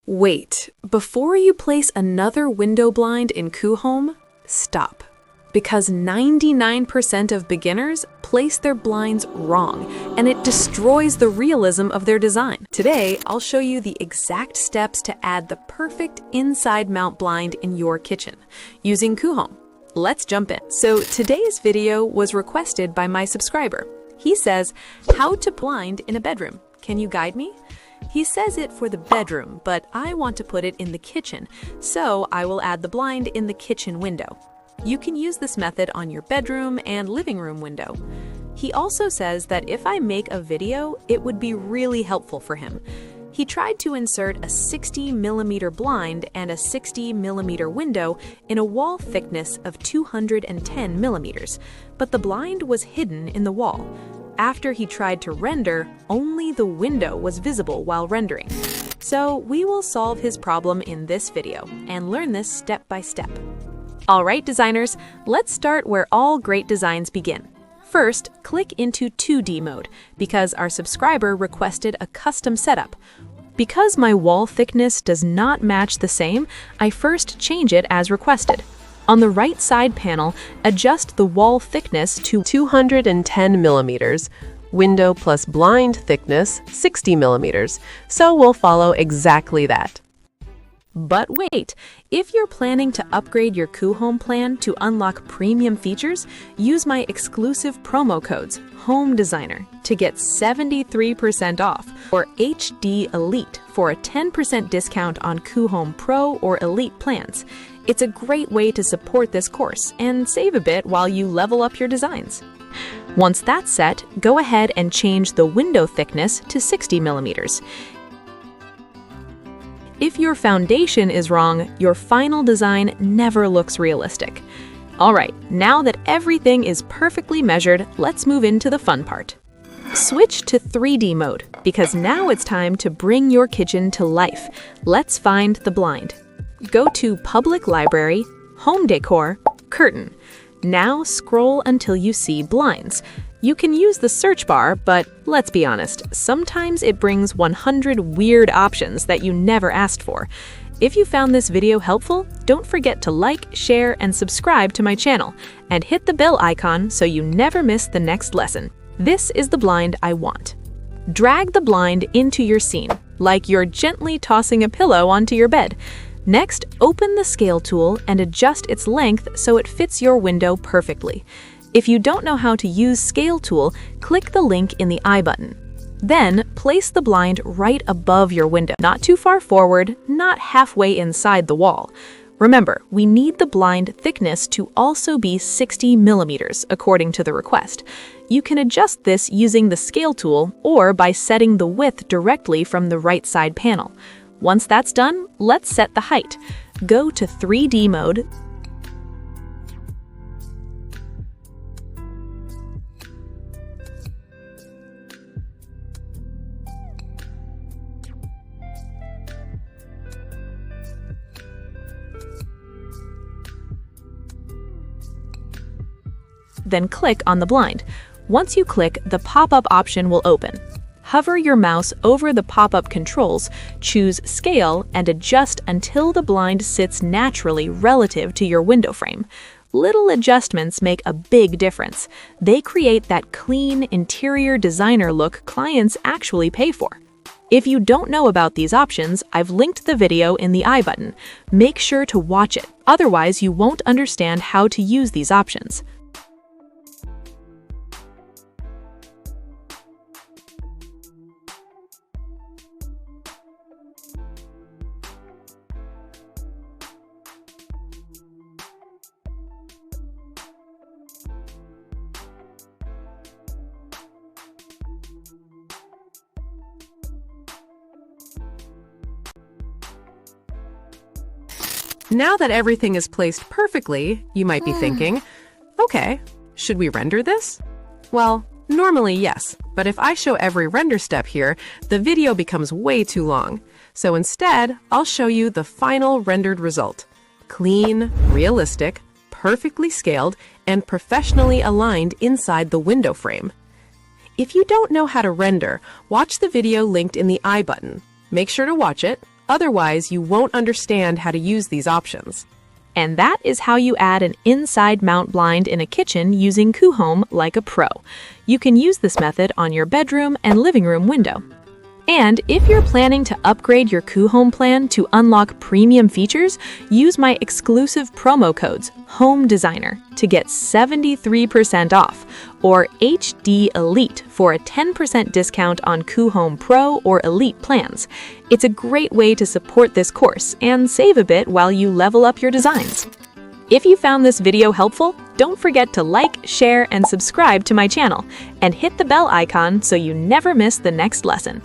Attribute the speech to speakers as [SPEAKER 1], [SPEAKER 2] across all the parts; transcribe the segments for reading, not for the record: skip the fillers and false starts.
[SPEAKER 1] Wait, before you place another window blind in Coohom, stop. Because 99% of beginners place their blinds wrong, and it destroys the realism of their design. Today, I'll show you the exact steps to add the perfect inside mount blind in your kitchen using Coohom. Let's jump in. So today's video was requested by my subscriber. He says, how to blind in a bedroom. Can you guide me? He says it for the bedroom, but I want to put it in the kitchen, so I will add the blind in the kitchen window. You can use this method on your bedroom and living room window. He also says that if I make a video, it would be really helpful for him. He tried to insert a 60mm blind and a 60mm window in a wall thickness of 210mm, but the blind was hidden in the wall. After he tried to render, only the window was visible while rendering. So we will solve his problem in this video and learn this step by step. All right, designers, let's start where all great designs begin. First, click into 2D mode because our subscriber requested a custom setup. Because my wall thickness does not match the same, I first change it as requested. On the right side panel, adjust the wall thickness to 210mm, window plus blind thickness 60mm, so we'll follow exactly that. But wait, if you're planning to upgrade your Coohom plan to unlock premium features, use my exclusive promo codes, Home Designer, to get 73% off, or HD Elite for a 10% discount on Coohom Pro or Elite plans. It's a great way to support this course and save a bit while you level up your designs. Once that's set, go ahead and change the window thickness to 60mm. If your foundation is wrong, your final design never looks realistic. All right, now that everything is perfectly measured, let's move into the fun part. Switch to 3D mode, because now it's time to bring your kitchen to life. Let's find the blind. Go to Public Library, Home Decor, Curtain. Now scroll until you see blinds. You can use the search bar, but let's be honest, sometimes it brings 100 weird options that you never asked for. If you found this video helpful, don't forget to like, share, and subscribe to my channel, and hit the bell icon so you never miss the next lesson. This is the blind I want. Drag the blind into your scene, like you're gently tossing a pillow onto your bed. Next, open the scale tool and adjust its length so it fits your window perfectly. If you don't know how to use Scale Tool, click the link in the I button. Then, place the blind right above your window, not too far forward, not halfway inside the wall. Remember, we need the blind thickness to also be 60mm, according to the request. You can adjust this using the Scale Tool or by setting the width directly from the right side panel. Once that's done, let's set the height. Go to 3D mode, then click on the blind. Once you click, the pop-up option will open. Hover your mouse over the pop-up controls, choose Scale, and adjust until the blind sits naturally relative to your window frame. Little adjustments make a big difference. They create that clean interior designer look clients actually pay for. If you don't know about these options, I've linked the video in the I button. Make sure to watch it, otherwise you won't understand how to use these options.
[SPEAKER 2] Now that everything is placed perfectly, you might be thinking, okay, should we render this? Well, normally yes, but if I show every render step here, the video becomes way too long. So instead, I'll show you the final rendered result. Clean, realistic, perfectly scaled, and professionally aligned inside the window frame. If you don't know how to render, watch the video linked in the I button. Make sure to watch it, Otherwise, you won't understand how to use these options.
[SPEAKER 1] And that is how you add an inside mount blind in a kitchen using Coohom like a pro. You can use this method on your bedroom and living room window. And if you're planning to upgrade your Coohom plan to unlock premium features, use my exclusive promo codes Home Designer to get 73% off, or HD Elite for a 10% discount on Coohom Pro or Elite plans. It's a great way to support this course and save a bit while you level up your designs. If you found this video helpful, don't forget to like, share, and subscribe to my channel, and hit the bell icon so you never miss the next lesson.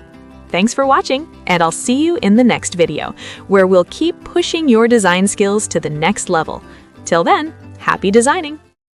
[SPEAKER 1] Thanks for watching, and I'll see you in the next video, where we'll keep pushing your design skills to the next level. Till then, happy designing!